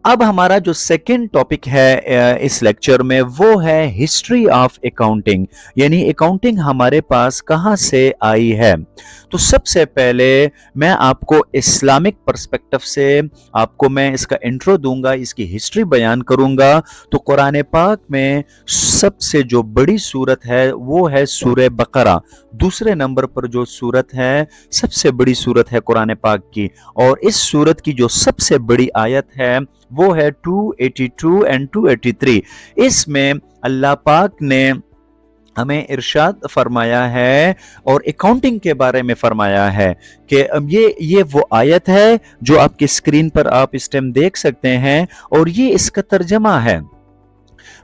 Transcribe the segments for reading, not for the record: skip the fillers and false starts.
अब हमारा जो सेकंड टॉपिक है इस लेक्चर में वो है हिस्ट्री ऑफ अकाउंटिंग, यानी अकाउंटिंग हमारे पास कहाँ से आई है। तो सबसे पहले मैं आपको इस्लामिक पर्सपेक्टिव से आपको मैं इसका इंट्रो दूंगा, इसकी हिस्ट्री बयान करूंगा। तो कुरान पाक में सबसे जो बड़ी सूरत है वो है सूरह बकरा। दूसरे नंबर पर जो सूरत है, सबसे बड़ी सूरत है कुरान पाक की, और इस सूरत की जो सबसे बड़ी आयत है वो है 282 एंड 283। इसमें अल्लाह पाक ने हमें इरशाद फरमाया है और अकाउंटिंग के बारे में फरमाया है कि ये वो आयत है जो आपकी स्क्रीन पर आप इस टाइम देख सकते हैं, और ये इसका तर्जमा है।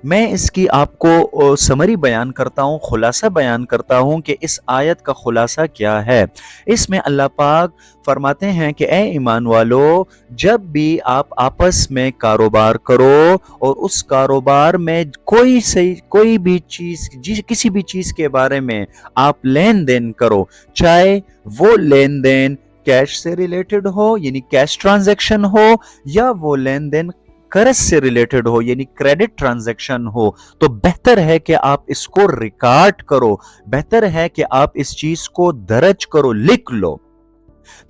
मैं इसकी आपको समरी बयान करता हूँ, खुलासा बयान करता हूँ कि इस आयत का खुलासा क्या है। इसमें अल्लाह पाक फरमाते हैं कि ए ईमान वालो, जब भी आप आपस में कारोबार करो और उस कारोबार में कोई भी चीज, किसी भी चीज के बारे में आप लेन देन करो, चाहे वो लेन देन कैश से रिलेटेड हो यानी कैश ट्रांजैक्शन हो, या वो लेन देन कर्ज से रिलेटेड हो यानी क्रेडिट ट्रांजैक्शन हो, तो बेहतर है कि आप इसको रिकॉर्ड करो, बेहतर है कि आप इस चीज को दर्ज करो, लिख लो,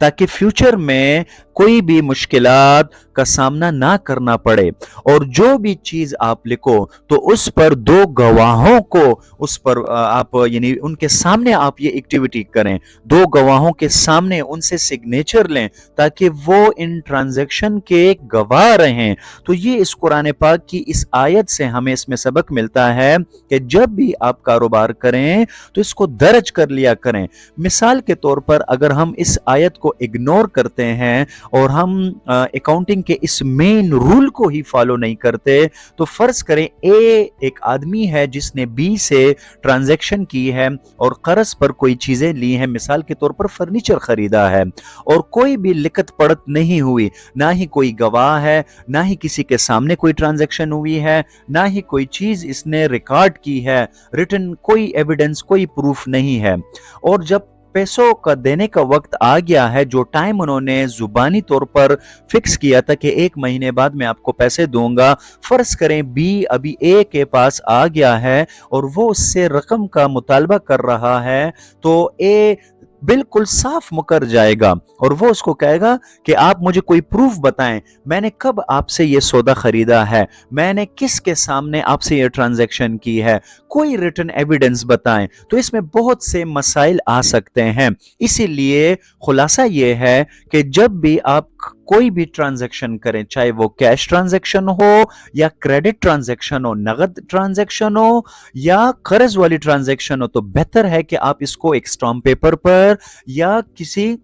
ताकि फ्यूचर में कोई भी मुश्किलात का सामना ना करना पड़े। और जो भी चीज आप लिखो तो उस पर दो गवाहों को उस पर आप यानी उनके सामने आप ये एक्टिविटी करें, दो गवाहों के सामने उनसे सिग्नेचर लें ताकि वो इन ट्रांजैक्शन के गवाह रहें। तो ये इस कुरान पाक की इस आयत से हमें इसमें सबक मिलता है कि जब भी आप कारोबार करें तो इसको दर्ज कर लिया करें। मिसाल के तौर पर अगर हम इस आयत को इग्नोर करते हैं और हम अकाउंटिंग के इस मेन रूल को ही फॉलो नहीं करते, तो फर्ज करें ए एक आदमी है जिसने बी से ट्रांजैक्शन की है और कर्ज पर कोई चीजें ली हैं, मिसाल के तौर पर फर्नीचर खरीदा है, और कोई भी लिखत पढ़त नहीं हुई, ना ही कोई गवाह है, ना ही किसी के सामने कोई ट्रांजैक्शन हुई है, ना ही कोई चीज इसने रिकॉर्ड की है, रिटन कोई एविडेंस, कोई प्रूफ नहीं है। और जब पैसों का देने का वक्त आ गया है, जो टाइम उन्होंने जुबानी तौर पर फिक्स किया था कि 1 महीने बाद मैं आपको पैसे दूंगा, फर्ज करें बी अभी ए के पास आ गया है और वो उससे रकम का मुतालबा कर रहा है, तो ए बिल्कुल साफ मुकर जाएगा और वो उसको कहेगा कि आप मुझे कोई प्रूफ बताएं, मैंने कब आपसे ये सौदा खरीदा है, मैंने किसके सामने आपसे ये ट्रांजैक्शन की है, कोई रिटन एविडेंस बताएं। तो इसमें बहुत से मसाइल आ सकते हैं। इसीलिए खुलासा ये है कि जब भी आप कोई भी ट्रांजैक्शन करें, चाहे वो कैश ट्रांजैक्शन हो या क्रेडिट ट्रांजैक्शन हो, नगद ट्रांजैक्शन हो या कर्ज वाली ट्रांजैक्शन हो, तो बेहतर है कि आप इसको एक स्टाम्प पेपर पर या किसी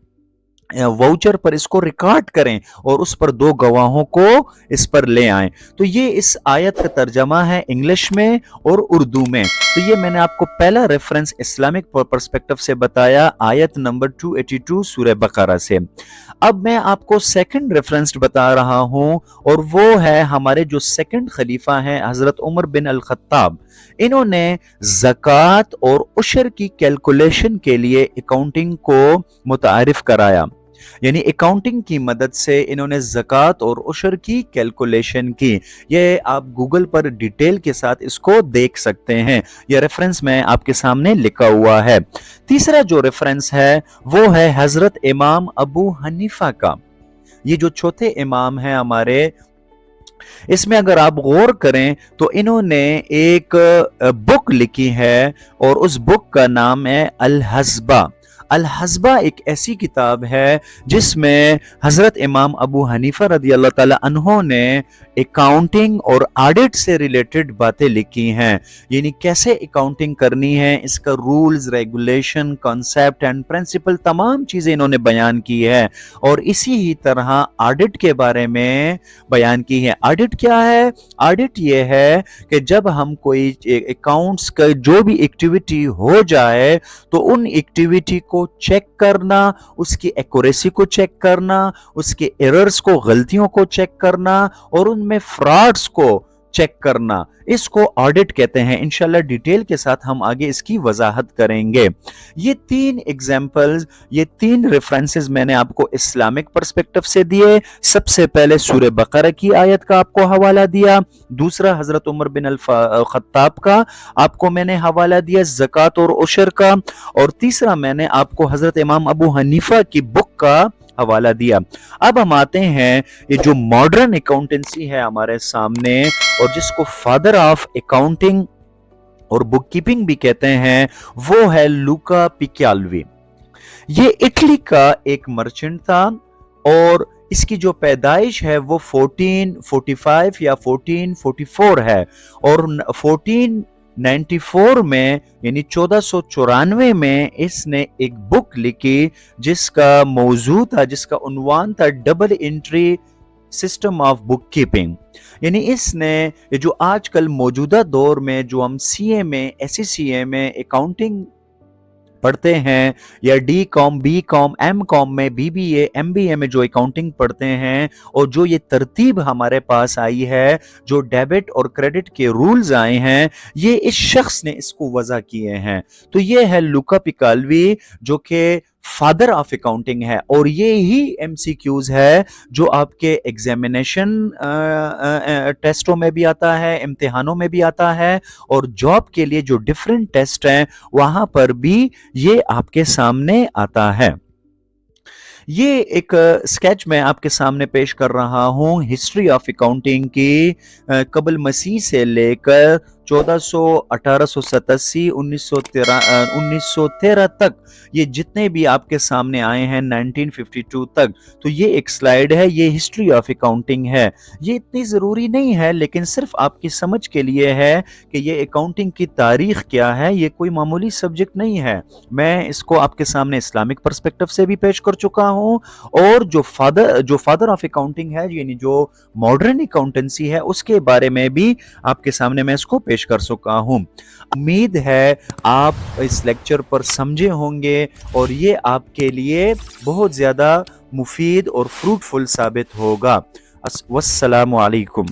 वाउचर पर इसको रिकॉर्ड करें और उस पर दो गवाहों को इस पर ले आएं। तो ये इस आयत का तर्जमा है इंग्लिश में और उर्दू में। तो ये मैंने आपको पहला रेफरेंस इस्लामिक पर्सपेक्टिव से बताया, आयत नंबर 282 सूरह बकरा से। अब मैं आपको सेकंड रेफरेंस बता रहा हूं और वो है हमारे जो सेकंड खलीफा हैं हजरत उमर बिन अल खत्ताब। इन्होंने ज़कात और उशर की कैलकुलेशन के लिए अकाउंटिंग को मुतारिफ कराया, यानी अकाउंटिंग की मदद से इन्होंने ज़कात और उशर की कैलकुलेशन की। ये आप गूगल पर डिटेल के साथ इसको देख सकते हैं, यह रेफरेंस में आपके सामने लिखा हुआ है। तीसरा जो रेफरेंस है वो है हजरत इमाम अबू हनीफा का। ये जो चौथे इमाम हैं हमारे, इसमें अगर आप गौर करें तो इन्होंने एक बुक लिखी है और उस बुक का नाम है अल हस्बा। अल हस्बा एक ऐसी किताब है जिसमें हजरत इमाम अबू हनीफा रदी अल्लाह ताला अन्हो ने अकाउंटिंग और ऑडिट से रिलेटेड बातें लिखी हैं, यानी कैसे अकाउंटिंग करनी है, इसका rules, regulation, concept and principle, तमाम चीजें इन्होंने बयान की है। और इसी ही तरह ऑडिट के बारे में बयान की है। ऑडिट क्या है? ऑडिट ये है कि जब हम कोई अकाउंट्स का जो भी एक्टिविटी हो जाए तो उन एक्टिविटी को चेक करना, उसकी एक्यूरेसी को चेक करना, उसके एरर्स को, गलतियों को चेक करना और उनमें फ्रॉड्स को चेक करना, इसको ऑडिट कहते हैं। इंशाल्लाह डिटेल के साथ हम आगे इसकी वजाहत करेंगे। ये 3 एग्जाम्पल्स, ये 3 रेफरेंसेस मैंने आपको इस्लामिक पर्सपेक्टिव से दिए। सबसे पहले सूरह बकरा की आयत का आपको हवाला दिया, दूसरा हजरत उमर बिन अल खत्ताब का आपको मैंने हवाला दिया ज़कात और उशर का, और तीसरा मैंने आपको हजरत इमाम अबू हनीफा की बुक का हवाला दिया। अब हम आते हैं, ये जो मॉडर्न अकाउंटेंसी है हमारे सामने, और जिसको फादर ऑफ अकाउंटिंग और बुक कीपिंग भी कहते हैं, वो है लूका पिक्यालवी। ये इटली का एक मर्चेंट था, और इसकी जो पैदाइश है वो 1445 या 1444 है, और 1494 में यानी 1494 में इसने एक बुक लिखी जिसका मौजू था, जिसका उन्वान था double entry system of book keeping. यानी इसने ये जो आजकल मौजूदा दौर में जो हम सीए में, एससीसीए में अकाउंटिंग पढ़ते हैं, या D com, B com, M com में, बीबीए, एमबीए में जो अकाउंटिंग पढ़ते हैं, और जो ये तरतीब हमारे पास आई है, जो डेबिट और क्रेडिट के रूल्स आए हैं, ये इस शख्स ने इसको वज़ा किए हैं। तो ये है लूका पिक्यालवी, जो कि फादर ऑफ अकाउंटिंग है, और ये ही एमसीक्यूज है जो आपके एग्जामिनेशन टेस्टों में भी आता है, इम्तिहानों में भी आता है, और जॉब के लिए जो डिफरेंट टेस्ट हैं वहां पर भी ये आपके सामने आता है। ये एक स्केच मैं आपके सामने पेश कर रहा हूं हिस्ट्री ऑफ अकाउंटिंग की, कबल मसीह से लेकर 1400, 1887, 1913 तक, ये जितने भी आपके सामने आए हैं 1952 तक। तो ये एक स्लाइड है, ये हिस्ट्री ऑफ अकाउंटिंग है। ये इतनी ज़रूरी नहीं है, लेकिन सिर्फ आपकी समझ के लिए है कि ये अकाउंटिंग की तारीख क्या है। ये कोई मामूली सब्जेक्ट नहीं है। मैं इसको आपके सामने इस्लामिक पर्सपेक्टिव से भी पेश कर चुका हूँ, और जो फादर ऑफ अकाउंटिंग है, यानी जो मॉडर्न अकाउंटेंसी है, उसके बारे में भी आपके सामने मैं इसको पेश कर चुका हूं। उम्मीद है आप इस लेक्चर पर समझे होंगे, और ये आपके लिए बहुत ज्यादा मुफीद और फ्रूटफुल साबित होगा। वस्सलामु अलैकुम।